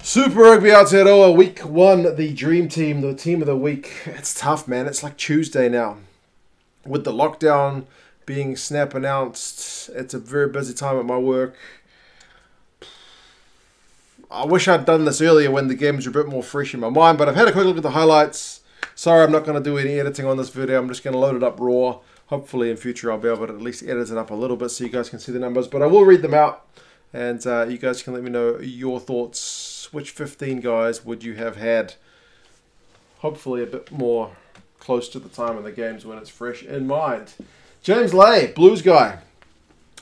Super Rugby Aotearoa, week 1, the dream team, the team of the week. It's tough, man. It's like Tuesday now. With the lockdown being snap announced, it's a very busy time at my work. I wish I'd done this earlier when the games were a bit more fresh in my mind, but I've had a quick look at the highlights. Sorry, I'm not going to do any editing on this video. I'm just going to load it up raw. Hopefully in future I'll be able to at least edit it up a little bit so you guys can see the numbers. But I will read them out, and you guys can let me know your thoughts. Which 15 guys would you have had? Hopefully a bit more close to the time of the games when it's fresh in mind. James Lay, Blues guy.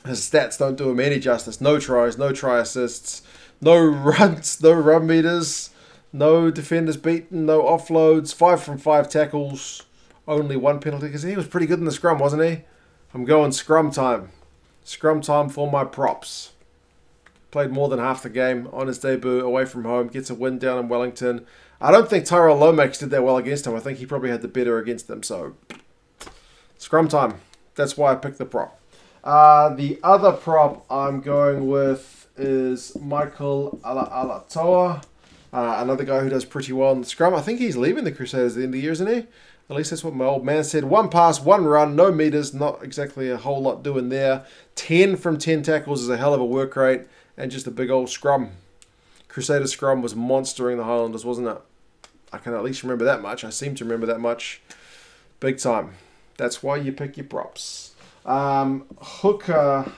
His stats don't do him any justice. No tries, no try assists, no runs, no run meters, no defenders beaten, no offloads, 5 from 5 tackles, only 1 penalty. Because he was pretty good in the scrum, wasn't he? I'm going scrum time. Scrum time for my props. Played more than half the game on his debut away from home. Gets a win down in Wellington. I don't think Tyrell Lomax did that well against him. I think he probably had the better against them. So, scrum time. That's why I picked the prop. The other prop I'm going with is Michael Alatoa. Another guy who does pretty well in the scrum. I think he's leaving the Crusaders at the end of the year, isn't he? At least that's what my old man said. 1 pass, 1 run, no meters. Not exactly a whole lot doing there. 10 from 10 tackles is a hell of a work rate. And just a big old scrum. Crusader scrum was monstering the Highlanders, wasn't it? I can at least remember that much. I seem to remember that much. Big time. That's why you pick your props. Hooker.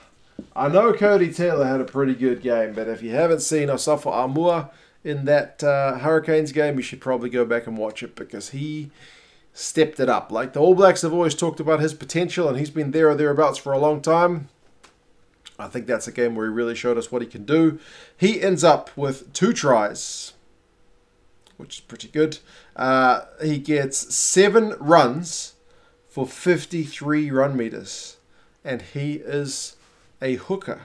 I know Cody Taylor had a pretty good game, but if you haven't seen Osafo Amua in that Hurricanes game, you should probably go back and watch it because he stepped it up. Like the All Blacks have always talked about his potential, and he's been there or thereabouts for a long time. I think that's a game where he really showed us what he can do. He ends up with 2 tries, which is pretty good. He gets 7 runs for 53 run meters. And he is a hooker.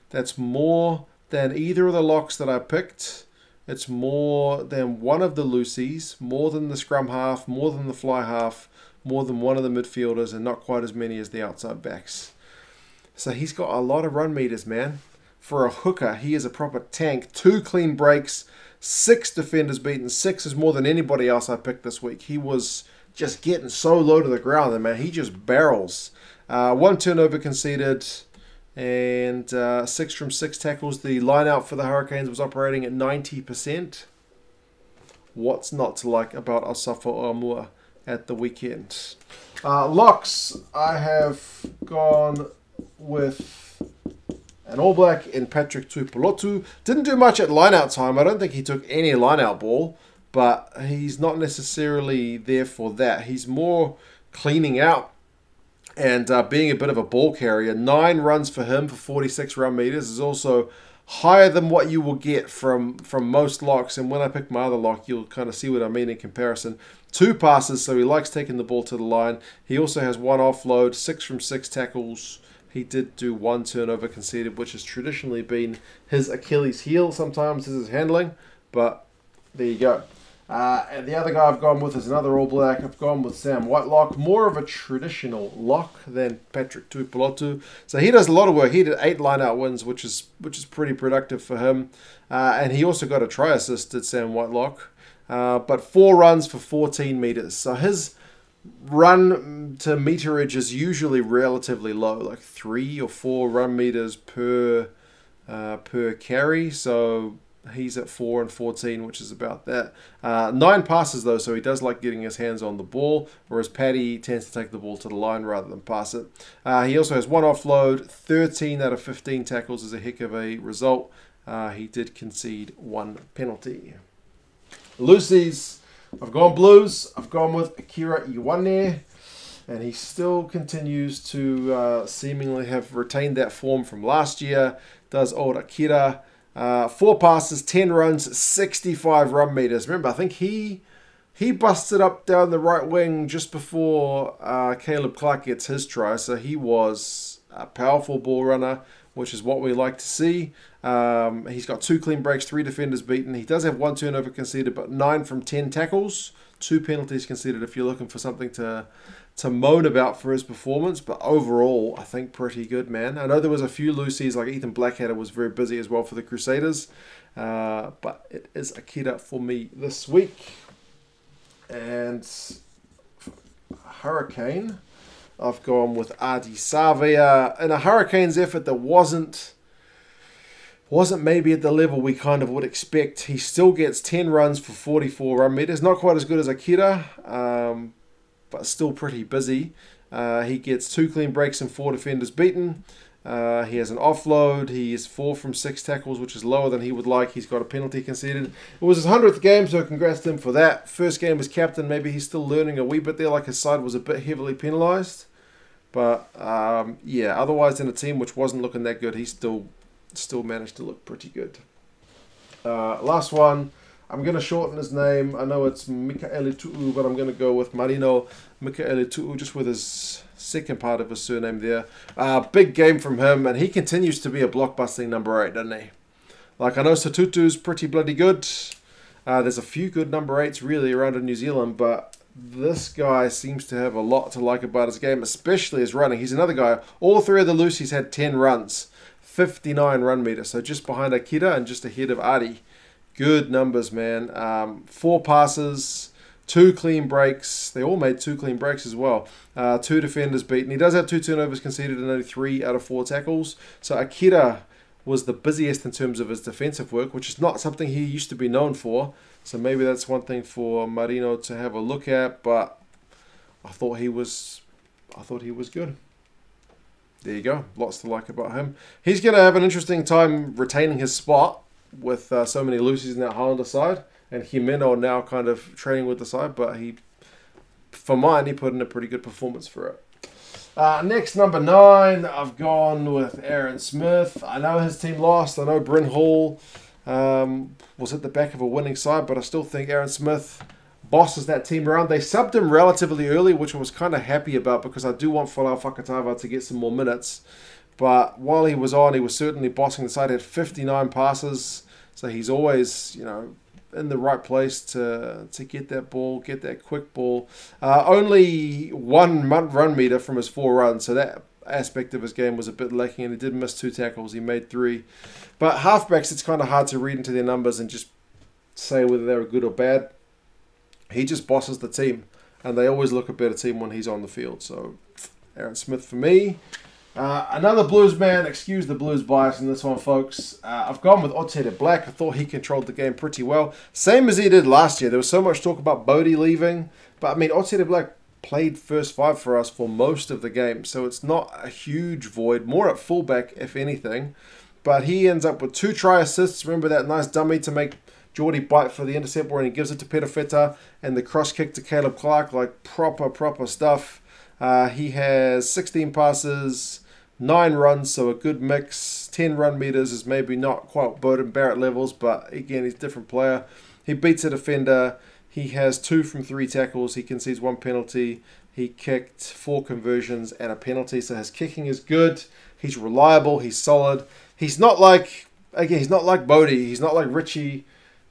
That's more than either of the locks that I picked. It's more than one of the loosies, more than the scrum half, more than the fly half, more than one of the midfielders, and not quite as many as the outside backs. So he's got a lot of run meters, man. For a hooker, he is a proper tank. 2 clean breaks, 6 defenders beaten. 6 is more than anybody else I picked this week. He was just getting so low to the ground, man. He just barrels. 1 turnover conceded, and 6 from 6 tackles. The line out for the Hurricanes was operating at 90%. What's not to like about Osafo Amua at the weekend? Locks, I have gone with an All Black in Patrick Tuipulotu. Didn't do much at line-out time. I don't think he took any line-out ball, but he's not necessarily there for that. He's more cleaning out and being a bit of a ball carrier. 9 runs for him for 46 run meters is also higher than what you will get from most locks. And when I pick my other lock, you'll kind of see what I mean in comparison. 2 passes, so he likes taking the ball to the line. He also has 1 offload, 6 from 6 tackles. He did do 1 turnover conceded, which has traditionally been his Achilles heel. Sometimes is his handling, but there you go. And the other guy I've gone with is another All Black. I've gone with Sam Whitelock, more of a traditional lock than Patrick Tuipulotu. So he does a lot of work. He did 8 line-out wins, which is pretty productive for him. And he also got a try assist, did Sam Whitelock. But 4 runs for 14 meters. So his run to meterage is usually relatively low, like 3 or 4 run meters per carry. So he's at 4 and 14, which is about that. 9 passes though, so he does like getting his hands on the ball, whereas Paddy tends to take the ball to the line rather than pass it. He also has 1 offload. 13 out of 15 tackles is a heck of a result. He did concede 1 penalty. Lucy's, I've gone Blues. I've gone with Akira Ioane, and he still continues to seemingly have retained that form from last year. Does old Akira. 4 passes, 10 runs, 65 run meters. Remember, I think he busted up down the right wing just before Caleb Clark gets his try, so he was a powerful ball runner, which is what we like to see. He's got 2 clean breaks, 3 defenders beaten. He does have 1 turnover conceded, but 9 from 10 tackles. 2 penalties conceded if you're looking for something to moan about for his performance. But overall, I think pretty good, man. I know there was a few loosies, like Ethan Blackadder was very busy as well for the Crusaders. But it is Akira for me this week. And Hurricane, I've gone with Adi Savia in a Hurricanes effort that wasn't maybe at the level we kind of would expect. He still gets 10 runs for 44 run meters. Not quite as good as Akira, but still pretty busy. He gets 2 clean breaks and 4 defenders beaten. He has an offload. He is 4 from 6 tackles, which is lower than he would like. He's got a penalty conceded. It was his 100th game, so congrats to him for that. First game as captain. Maybe he's still learning a wee bit there, like his side was a bit heavily penalised. But, yeah, otherwise in a team which wasn't looking that good, he still managed to look pretty good. Last one. I'm going to shorten his name. I know it's Mikaele Tu'u, but I'm going to go with Marino Mikaele Tu'u, just with his second part of his surname there. Big game from him, and he continues to be a blockbusting number 8, doesn't he? Like, I know Satutu's pretty bloody good. There's a few good number 8s really around in New Zealand, but this guy seems to have a lot to like about his game, especially his running. He's another guy. All 3 of the Lucy's had 10 runs, 59 run meters, so just behind Akira and just ahead of Adi. Good numbers, man. 4 passes, 2 clean breaks. They all made 2 clean breaks as well. 2 defenders beaten. He does have 2 turnovers conceded and only 3 out of 4 tackles. So Akira was the busiest in terms of his defensive work, which is not something he used to be known for. So maybe that's one thing for Marino to have a look at. But I thought he was good. There you go. Lots to like about him. He's going to have an interesting time retaining his spot with so many Lucy's in that Highlander side, and Jimeno now kind of training with the side, but for mine, he put in a pretty good performance for it. Next, number 9, I've gone with Aaron Smith. I know his team lost. I know Bryn Hall was at the back of a winning side, but I still think Aaron Smith bosses that team around. They subbed him relatively early, which I was kind of happy about because I do want Folau Fakatava to get some more minutes. But while he was on, he was certainly bossing the side. He had 59 passes, so he's always, in the right place to get that ball, get that quick ball. Only 1 run meter from his 4 runs, so that aspect of his game was a bit lacking, and he did miss 2 tackles. He made 3. But halfbacks, it's kind of hard to read into their numbers and just say whether they were good or bad. He just bosses the team, and they always look a better team when he's on the field. So Aaron Smith for me. Another Blues man, excuse the Blues bias in this one, folks. I've gone with Otago Black. I thought he controlled the game pretty well. Same as he did last year. There was so much talk about Bodie leaving. But, I mean, Otago Black played first 5 for us for most of the game. So it's not a huge void. More at fullback, if anything. But he ends up with 2 try assists. Remember that nice dummy to make Geordie bite for the intercept where he gives it to Petafeta. And the cross kick to Caleb Clark. Like, proper stuff. He has 16 passes, 9 runs, so a good mix. 10 run meters is maybe not quite Bowden Barrett levels, but again, he's a different player. He beats a defender. He has 2 from 3 tackles. He concedes 1 penalty. He kicked 4 conversions and a penalty, so his kicking is good. He's reliable. He's solid. He's not like Bodie. He's not like Richie,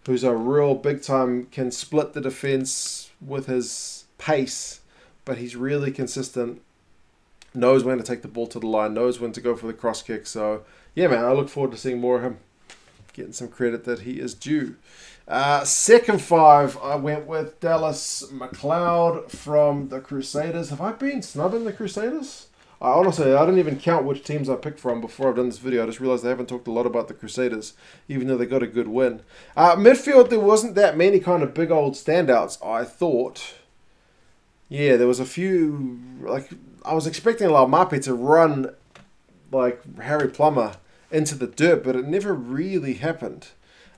who's a real big time, can split the defense with his pace, but he's really consistent. Knows when to take the ball to the line, knows when to go for the cross kick. So, yeah, man, I look forward to seeing more of him. Getting some credit that he is due. Second 5, I went with Dallas McLeod from the Crusaders. Have I been snubbing the Crusaders? Honestly, I didn't even count which teams I picked from before I've done this video. I just realized I haven't talked a lot about the Crusaders, even though they got a good win. Midfield, there wasn't that many kind of big old standouts, I thought. Yeah, there was a few, like, I was expecting Laumape to run like Harry Plummer into the dirt, but it never really happened.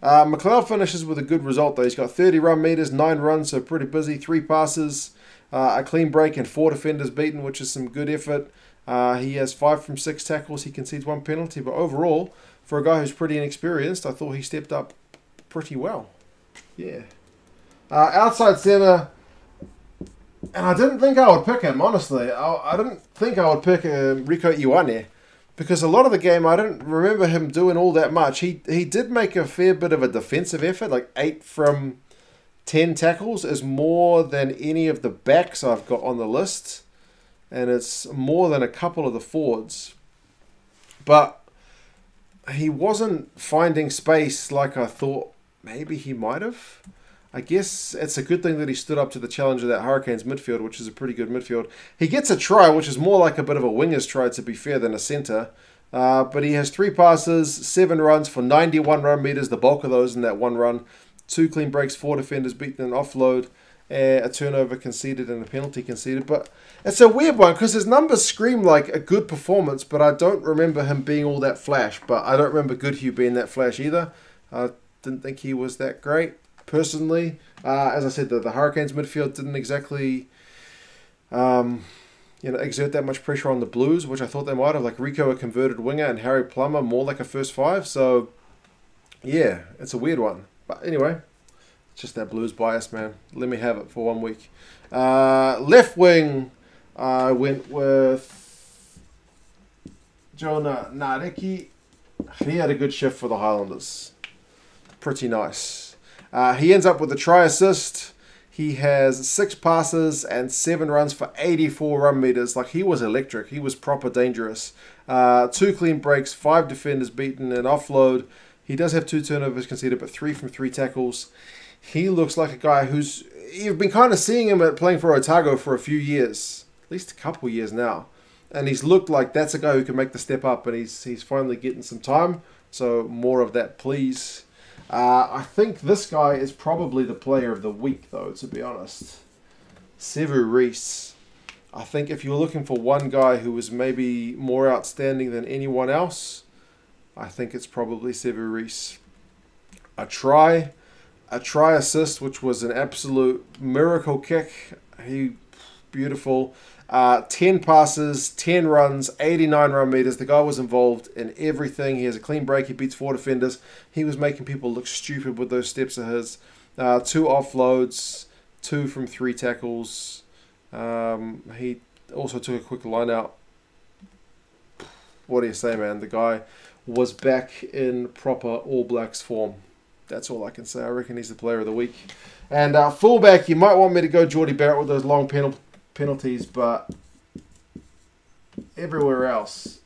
McLeod finishes with a good result, though. He's got 30 run meters, 9 runs, so pretty busy, 3 passes, a clean break, and 4 defenders beaten, which is some good effort. He has 5 from 6 tackles. He concedes 1 penalty, but overall, for a guy who's pretty inexperienced, I thought he stepped up pretty well. Yeah. Outside centre. And I didn't think I would pick him, honestly. I didn't think I would pick Rico Ioane. Because a lot of the game, I didn't remember him doing all that much. He did make a fair bit of a defensive effort. Like 8 from 10 tackles is more than any of the backs I've got on the list. And it's more than a couple of the forwards. But he wasn't finding space like I thought maybe he might have. I guess it's a good thing that he stood up to the challenge of that Hurricanes midfield, which is a pretty good midfield. He gets a try, which is more like a bit of a winger's try, to be fair, than a centre. But he has 3 passes, 7 runs for 91 run meters, the bulk of those in that one run. 2 clean breaks, 4 defenders beaten, an offload, a turnover conceded, and a penalty conceded. But it's a weird one because his numbers scream like a good performance, but I don't remember him being all that flash. But I don't remember Goodhue being that flash either. I didn't think he was that great, personally. As I said, the Hurricanes midfield didn't exactly exert that much pressure on the Blues, which I thought they might have. Like Rico, a converted winger, and Harry Plummer, more like a first 5. So, yeah, it's a weird one. But anyway, it's just that Blues bias, man. Let me have it for 1 week. Left wing, I went with Jonah Nareki. He had a good shift for the Highlanders. Pretty nice. He ends up with a try assist. He has 6 passes and 7 runs for 84 run meters. Like, he was electric. He was proper dangerous. 2 clean breaks, 5 defenders beaten, an offload. He does have 2 turnovers conceded, but 3 from 3 tackles. He looks like a guy who's... You've been kind of seeing him playing for Otago for a few years. At least a couple years now. And he's looked like that's a guy who can make the step up, and he's finally getting some time. So more of that, please. I think this guy is probably the player of the week, though, to be honest. Sevu Reece. I think if you're looking for one guy who was maybe more outstanding than anyone else, I think it's probably Sevu Reece. A try assist, which was an absolute miracle kick. Beautiful. 10 passes, 10 runs, 89 run meters. The guy was involved in everything. He has a clean break. He beats 4 defenders. He was making people look stupid with those steps of his. 2 offloads, 2 from 3 tackles. He also took a quick line out. What do you say, man? The guy was back in proper All Blacks form. That's all I can say. I reckon he's the player of the week. And fullback, you might want me to go Geordie Barrett with those long penalties, but everywhere else,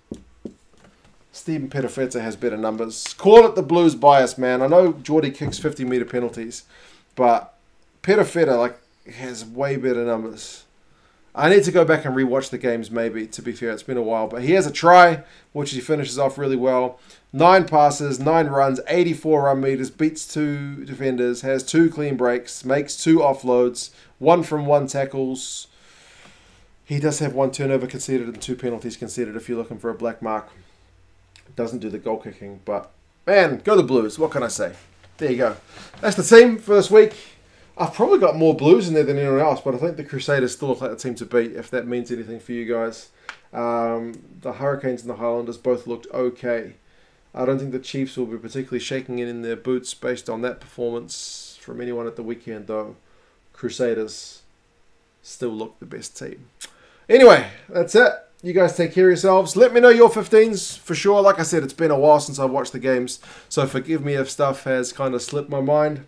Stephen Petafeta has better numbers. Call it the Blues bias, man. I know Geordie kicks 50-meter penalties, but Petafeta has way better numbers. I need to go back and rewatch the games, maybe, to be fair. It's been a while. But he has a try, which he finishes off really well. 9 passes, 9 runs, 84 run meters, beats 2 defenders, has 2 clean breaks, makes 2 offloads, 1 from 1 tackles. He does have 1 turnover conceded and 2 penalties conceded if you're looking for a black mark. Doesn't do the goal kicking, but, man, go the Blues. What can I say? There you go. That's the team for this week. I've probably got more Blues in there than anyone else, but I think the Crusaders still look like the team to beat, if that means anything for you guys. The Hurricanes and the Highlanders both looked okay. I don't think the Chiefs will be particularly shaking it in their boots based on that performance from anyone at the weekend, though. Crusaders still look the best team. Anyway, that's it. You guys take care of yourselves. Let me know your 15s for sure. Like I said, it's been a while since I've watched the games, so forgive me if stuff has kind of slipped my mind.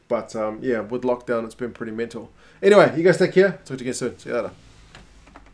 But, yeah, with lockdown, it's been pretty mental. Anyway, you guys take care. Talk to you again soon. See you later.